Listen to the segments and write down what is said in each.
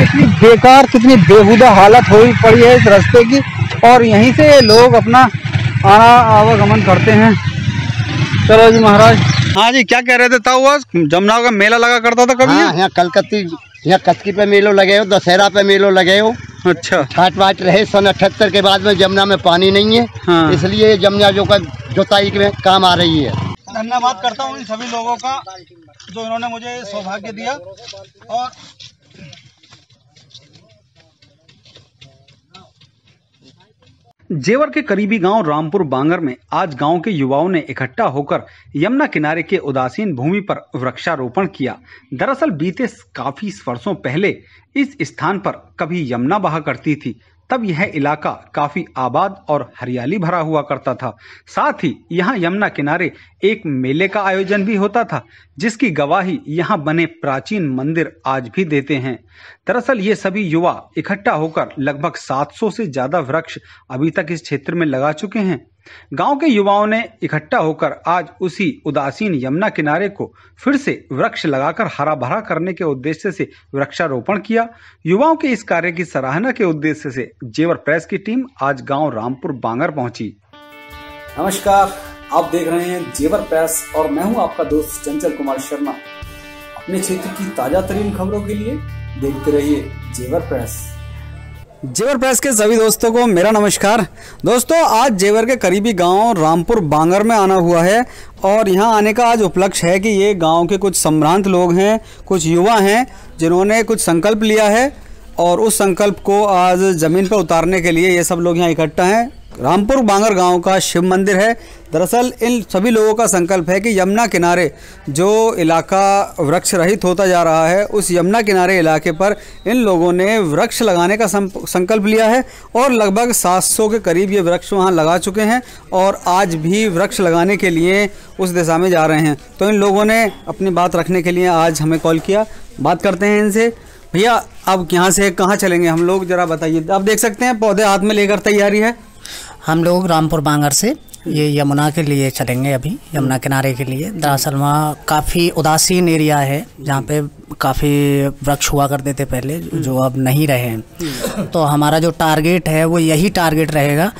कितनी बेकार, कितनी बेहुदा हालत हुई पड़ी है इस रास्ते की, और यहीं से लोग अपना आना आवागमन करते हैं। चलो जी महाराज। हाँ जी, क्या कह रहे थे? ताऊ जमुना का मेला लगा करता था कभी? हाँ, यहाँ कलकत्ती, यहाँ कच्की पे मेलो लगे हो, दशहरा पे मेलो लगे हो। अच्छा। घाट वाट रहे सन 78 के बाद में जमुना में पानी नहीं है। हाँ। इसलिए जमुना जो का जोताई में काम आ रही है। धन्यवाद करता हूँ इन सभी लोगों का जो इन्होंने मुझे सौभाग्य दिया। और जेवर के करीबी गांव रामपुर बांगर में आज गांव के युवाओं ने इकट्ठा होकर यमुना किनारे के उदासीन भूमि पर वृक्षारोपण किया। दरअसल बीते काफी वर्षों पहले इस स्थान पर कभी यमुना बहा करती थी, तब यह इलाका काफी आबाद और हरियाली भरा हुआ करता था। साथ ही यहाँ यमुना किनारे एक मेले का आयोजन भी होता था, जिसकी गवाही यहाँ बने प्राचीन मंदिर आज भी देते हैं। दरअसल ये सभी युवा इकट्ठा होकर लगभग 700 से ज्यादा वृक्ष अभी तक इस क्षेत्र में लगा चुके हैं। गांव के युवाओं ने इकट्ठा होकर आज उसी उदासीन यमुना किनारे को फिर से वृक्ष लगाकर हरा भरा करने के उद्देश्य से वृक्षारोपण किया। युवाओं के इस कार्य की सराहना के उद्देश्य से जेवर प्रेस की टीम आज गांव रामपुर बांगर पहुंची। नमस्कार, आप देख रहे हैं जेवर प्रेस और मैं हूं आपका दोस्त चंचल कुमार शर्मा। अपने क्षेत्र की ताजा तरीन खबरों के लिए देखते रहिए जेवर प्रेस। जेवर प्रेस के सभी दोस्तों को मेरा नमस्कार। दोस्तों, आज जेवर के करीबी गांव रामपुर बांगर में आना हुआ है और यहां आने का आज उपलक्ष्य है कि ये गांव के कुछ संभ्रांत लोग हैं, कुछ युवा हैं जिन्होंने कुछ संकल्प लिया है और उस संकल्प को आज ज़मीन पर उतारने के लिए ये सब लोग यहाँ इकट्ठा हैं। रामपुर बांगर गांव का शिव मंदिर है। दरअसल इन सभी लोगों का संकल्प है कि यमुना किनारे जो इलाका वृक्ष रहित होता जा रहा है, उस यमुना किनारे इलाके पर इन लोगों ने वृक्ष लगाने का संकल्प लिया है और लगभग 700 के करीब ये वृक्ष वहाँ लगा चुके हैं और आज भी वृक्ष लगाने के लिए उस दिशा में जा रहे हैं। तो इन लोगों ने अपनी बात रखने के लिए आज हमें कॉल किया। बात करते हैं इनसे। भैया, अब यहाँ से कहाँ चलेंगे हम लोग, ज़रा बताइए। आप देख सकते हैं पौधे हाथ में लेकर तैयारी है। हम लोग रामपुर बांगर से ये यमुना के लिए चलेंगे, अभी यमुना किनारे के लिए। दरअसल वहाँ काफ़ी उदासीन एरिया है जहाँ पे काफ़ी वृक्ष हुआ करते थे पहले, जो अब नहीं रहे हैं। तो हमारा जो टारगेट है वो यही टारगेट रहेगा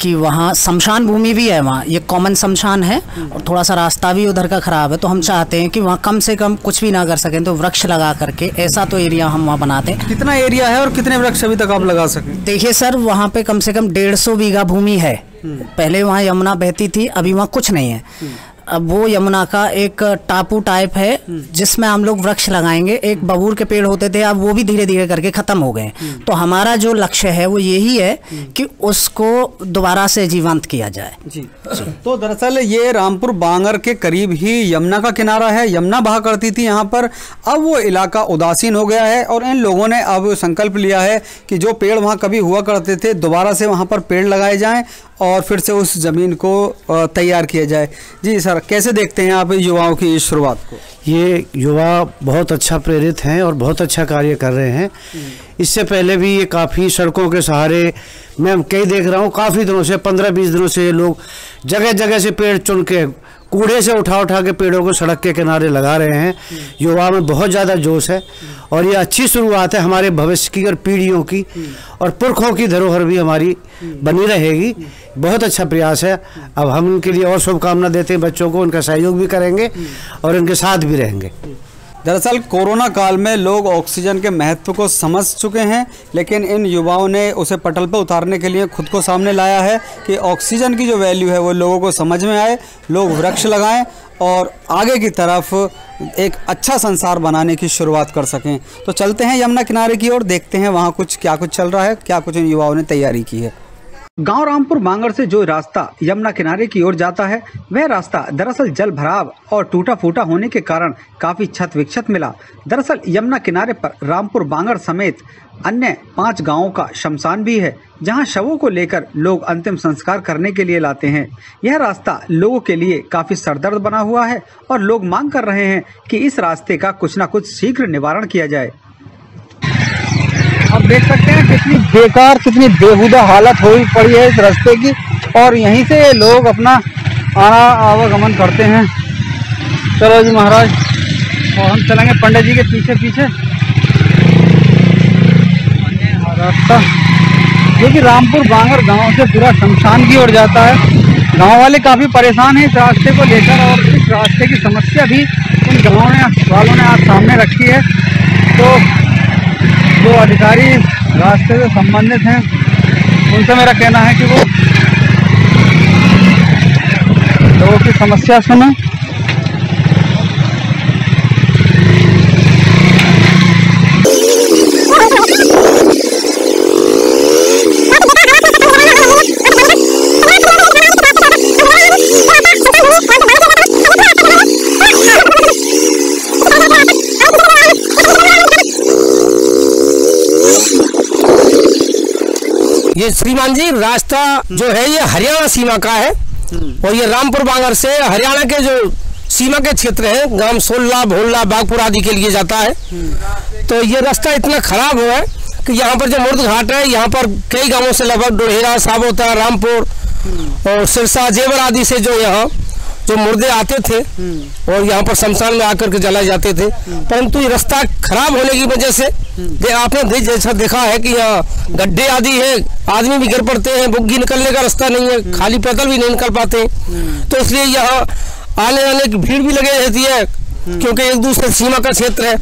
कि वहाँ शमशान भूमि भी है, वहाँ ये कॉमन शमशान है और थोड़ा सा रास्ता भी उधर का ख़राब है। तो हम चाहते हैं कि वहाँ कम से कम कुछ भी ना कर सकें तो वृक्ष लगा करके ऐसा तो एरिया हम वहाँ बनाते हैं। कितना एरिया है और कितने वृक्ष अभी तक आप लगा सकें? देखिए सर, वहाँ पे कम से कम 150 बीघा भूमि है। पहले वहाँ यमुना बहती थी, अभी वहाँ कुछ नहीं है। अब वो यमुना का एक टापू टाइप है जिसमें हम लोग वृक्ष लगाएंगे। एक बबूर के पेड़ होते थे, अब वो भी धीरे धीरे करके खत्म हो गए। तो हमारा जो लक्ष्य है वो यही है कि उसको दोबारा से जीवंत किया जाए। जी। तो दरअसल ये रामपुर बांगर के करीब ही यमुना का किनारा है। यमुना बहा करती थी यहाँ पर। अब वो इलाका उदासीन हो गया है और इन लोगों ने अब संकल्प लिया है कि जो पेड़ वहाँ कभी हुआ करते थे दोबारा से वहाँ पर पेड़ लगाए जाएं और फिर से उस ज़मीन को तैयार किया जाए। जी सर, कैसे देखते हैं आप युवाओं की इस शुरुआत को? ये युवा बहुत अच्छा प्रेरित हैं और बहुत अच्छा कार्य कर रहे हैं। इससे पहले भी ये काफ़ी सड़कों के सहारे मैं कई देख रहा हूँ, काफ़ी दिनों से 15-20 दिनों से ये लोग जगह जगह से पेड़ चुन के कूड़े से उठा उठा के पेड़ों को सड़क के किनारे लगा रहे हैं। युवा में बहुत ज़्यादा जोश है और ये अच्छी शुरुआत है हमारे भविष्य की और पीढ़ियों की, और पुरखों की धरोहर भी हमारी बनी रहेगी। बहुत अच्छा प्रयास है। अब हम इनके लिए और शुभकामना देते हैं, बच्चों को उनका सहयोग भी करेंगे और इनके साथ भी रहेंगे। दरअसल कोरोना काल में लोग ऑक्सीजन के महत्व को समझ चुके हैं, लेकिन इन युवाओं ने उसे पटल पर उतारने के लिए खुद को सामने लाया है कि ऑक्सीजन की जो वैल्यू है वो लोगों को समझ में आए, लोग वृक्ष लगाएं और आगे की तरफ एक अच्छा संसार बनाने की शुरुआत कर सकें। तो चलते हैं यमुना किनारे की ओर, देखते हैं वहाँ क्या कुछ चल रहा है, क्या कुछ इन युवाओं ने तैयारी की है। गांव रामपुर बांगर से जो रास्ता यमुना किनारे की ओर जाता है, वह रास्ता दरअसल जल भराव और टूटा फूटा होने के कारण काफी क्षत विक्षत मिला। दरअसल यमुना किनारे पर रामपुर बांगर समेत अन्य 5 गांवों का शमशान भी है, जहां शवों को लेकर लोग अंतिम संस्कार करने के लिए लाते हैं। यह रास्ता लोगों के लिए काफी सरदर्द बना हुआ है और लोग मांग कर रहे हैं कि इस रास्ते का कुछ न कुछ शीघ्र निवारण किया जाए। आप देख सकते हैं कितनी बेकार, कितनी बेहुदा हालत हुई पड़ी है इस रास्ते की, और यहीं से लोग अपना आना आवागमन करते हैं। चलो जी महाराज, और हम चलेंगे पंडित जी के पीछे पीछे। रास्ता जो कि रामपुर बांगर गांव से पूरा शमशान की ओर जाता है। गांव वाले काफ़ी परेशान हैं इस रास्ते को लेकर और इस रास्ते की समस्या भी इन गाँव वालों ने आज सामने रखी है। तो जो अधिकारी रास्ते से संबंधित हैं उनसे मेरा कहना है कि वो लोगों की समस्या सुने। ये श्रीमान जी रास्ता जो है ये हरियाणा सीमा का है और ये रामपुर बांगर से हरियाणा के जो सीमा के क्षेत्र है गांव सोल्ला भोल्ला बागपुर आदि के लिए जाता है। तो ये रास्ता इतना खराब हुआ है कि यहाँ पर जो मुर्द घाट है यहाँ पर कई गांवों से लगभग डोहेरा साबोता रामपुर और सिरसा जेवर आदि से जो यहाँ जो मुर्दे आते थे और यहाँ पर शमशान में आकर के जलाए जाते थे, परंतु ये रास्ता खराब होने की वजह से आपने जैसा देखा है कि यहाँ गड्ढे आदि है, आदमी भी गिर पड़ते हैं, बुग्गी निकलने का रास्ता नहीं है, खाली पैदल भी नहीं निकल पाते। तो इसलिए यहाँ आने जाने की भीड़ भी लगे रहती है क्योंकि एक दूसरे सीमा का क्षेत्र है।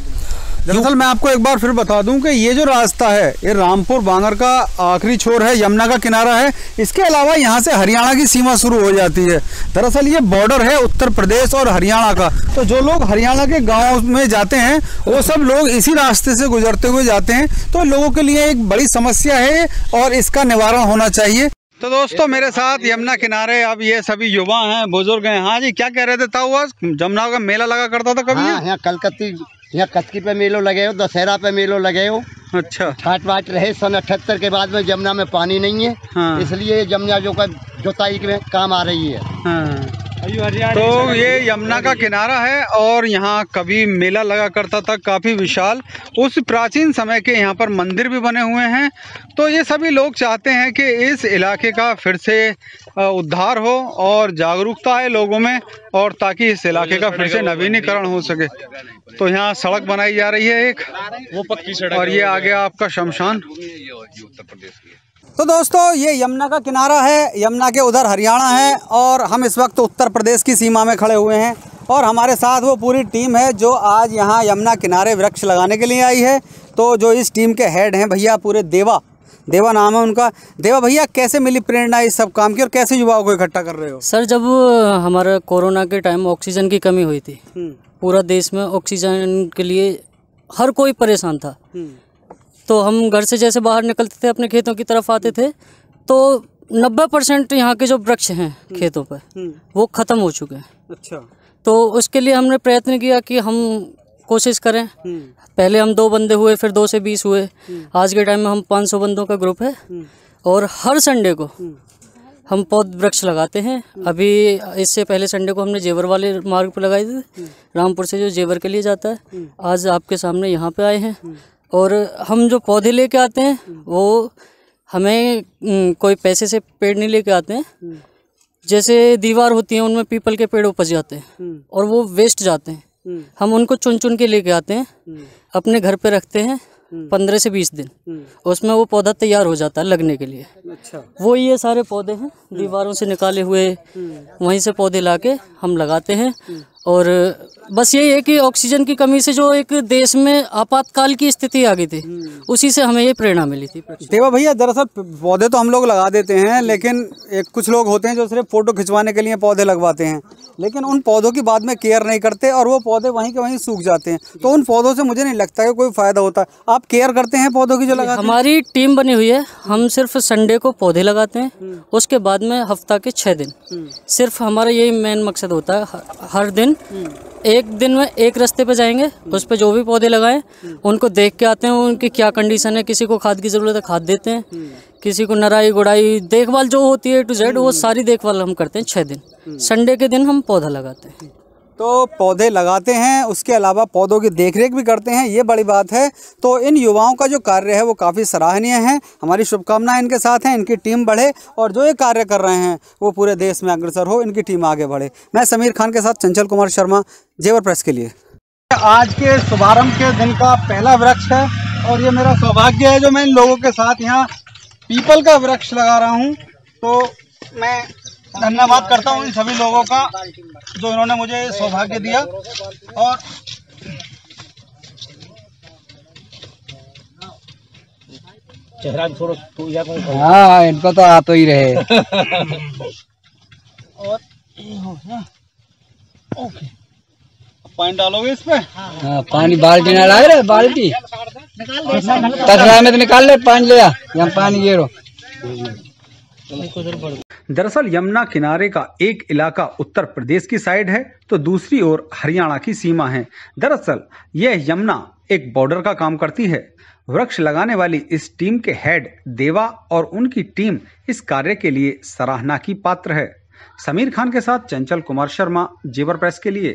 दरअसल मैं आपको एक बार फिर बता दूं कि ये जो रास्ता है ये रामपुर बांगर का आखिरी छोर है, यमुना का किनारा है। इसके अलावा यहाँ से हरियाणा की सीमा शुरू हो जाती है। दरअसल ये बॉर्डर है उत्तर प्रदेश और हरियाणा का। तो जो लोग हरियाणा के गाँव में जाते हैं वो सब लोग इसी रास्ते से गुजरते हुए जाते हैं। तो लोगों के लिए एक बड़ी समस्या है और इसका निवारण होना चाहिए। तो दोस्तों मेरे साथ यमुना किनारे अब ये सभी युवा हैं, बुजुर्ग हैं। हाँ जी, क्या कह रहे थे? ताऊ जमुना का मेला लगा करता था कभी? यहाँ कलकत्ती यहाँ कचकी पे मेलो लगे हो, दशहरा पे मेलो लगे हो। अच्छा। घाट वाट रहे सन 78 के बाद में जमुना में पानी नहीं है। हाँ। इसलिए जमुना जो का जोताई में काम आ रही है। हाँ। तो ये यमुना का किनारा है और यहाँ कभी मेला लगा करता था काफ़ी विशाल। उस प्राचीन समय के यहाँ पर मंदिर भी बने हुए हैं। तो ये सभी लोग चाहते हैं कि इस इलाके का फिर से उद्धार हो और जागरूकता है लोगों में, और ताकि इस इलाके का फिर से नवीनीकरण हो सके। तो यहाँ सड़क बनाई जा रही है एक, वो पक्की सड़क, और ये आ गया आपका शमशान। उत्तर प्रदेश की। तो दोस्तों ये यमुना का किनारा है, यमुना के उधर हरियाणा है और हम इस वक्त उत्तर प्रदेश की सीमा में खड़े हुए हैं। और हमारे साथ वो पूरी टीम है जो आज यहाँ यमुना किनारे वृक्ष लगाने के लिए आई है। तो जो इस टीम के हेड हैं भैया पूरे देवा नाम है उनका। देवा भैया, कैसे मिली प्रेरणा इस सब काम की और कैसे युवाओं को इकट्ठा कर रहे हो? सर, जब हमारा कोरोना के टाइम ऑक्सीजन की कमी हुई थी, पूरा देश में ऑक्सीजन के लिए हर कोई परेशान था। तो हम घर से जैसे बाहर निकलते थे अपने खेतों की तरफ आते थे तो 90% यहाँ के जो वृक्ष हैं खेतों पर वो ख़त्म हो चुके हैं। अच्छा। तो उसके लिए हमने प्रयत्न किया कि हम कोशिश करें। पहले हम 2 बंदे हुए, फिर 2 से 20 हुए। आज के टाइम में हम 500 बंदों का ग्रुप है और हर संडे को हम पौध वृक्ष लगाते हैं। अभी इससे पहले संडे को हमने जेवर वाले मार्ग पर लगाए थे, रामपुर से जो जेवर के लिए जाता है। आज आपके सामने यहाँ पे आए हैं और हम जो पौधे लेके आते हैं वो हमें कोई पैसे से पेड़ नहीं लेके आते हैं। जैसे दीवार होती है उनमें पीपल के पेड़ उपज जाते हैं और वो वेस्ट जाते हैं, हम उनको चुन चुन के लेके आते हैं, अपने घर पे रखते हैं 15 से 20 दिन, उसमें वो पौधा तैयार हो जाता है लगने के लिए। अच्छा। वो ये सारे पौधे हैं दीवारों से निकाले हुए, वहीं से पौधे लाके हम लगाते हैं। और बस यही है कि ऑक्सीजन की कमी से जो एक देश में आपातकाल की स्थिति आ गई थी, उसी से हमें ये प्रेरणा मिली थी। देवा भैया, दरअसल पौधे तो हम लोग लगा देते हैं, लेकिन कुछ लोग होते हैं जो सिर्फ फोटो खिंचवाने के लिए पौधे लगवाते हैं, लेकिन उन पौधों की बाद में केयर नहीं करते और वो पौधे वहीं के वहीं सूख जाते हैं। तो उन पौधों से मुझे नहीं लगता कि कोई फायदा होता है। आप केयर करते हैं पौधों की जो लगाते हैं? हमारी टीम बनी हुई है, हम सिर्फ संडे को पौधे लगाते हैं, उसके बाद में हफ्ता के 6 दिन सिर्फ हमारा यही मेन मकसद होता है। हर दिन एक दिन में एक रास्ते पे जाएंगे, उस पे जो भी पौधे लगाएं उनको देख के आते हैं, उनकी क्या कंडीशन है। किसी को खाद की ज़रूरत है खाद देते हैं, किसी को नराई गुड़ाई देखभाल जो होती है A to Z वो सारी देखभाल हम करते हैं 6 दिन। संडे के दिन हम पौधा लगाते हैं। तो पौधे लगाते हैं, उसके अलावा पौधों की देखरेख भी करते हैं, ये बड़ी बात है। तो इन युवाओं का जो कार्य है वो काफ़ी सराहनीय है। हमारी शुभकामनाएं इनके साथ हैं, इनकी टीम बढ़े और जो ये कार्य कर रहे हैं वो पूरे देश में अग्रसर हो, इनकी टीम आगे बढ़े। मैं समीर खान के साथ चंचल कुमार शर्मा, जेवर प्रेस के लिए। आज के शुभारंभ के दिन का पहला वृक्ष है और ये मेरा सौभाग्य है जो मैं इन लोगों के साथ यहाँ पीपल का वृक्ष लगा रहा हूँ। तो मैं धन्यवाद करता हूँ इन सभी लोगों का जो इन्होंने मुझे सौभाग्य दिया। और चेहरा थोड़ा हाँ, इनको तो आ तो ही रहे। और ओके, पानी डालोगे इस पे? हाँ, पानी बाल्टी ना डाल रहे, बाल्टी 10 में तो निकाल ले, पानी ले यहाँ पानी गिरो। दरअसल यमुना किनारे का एक इलाका उत्तर प्रदेश की साइड है तो दूसरी ओर हरियाणा की सीमा है। दरअसल यह यमुना एक बॉर्डर का काम करती है। वृक्ष लगाने वाली इस टीम के हेड देवा और उनकी टीम इस कार्य के लिए सराहना की पात्र है। समीर खान के साथ चंचल कुमार शर्मा, जेवर प्रेस के लिए।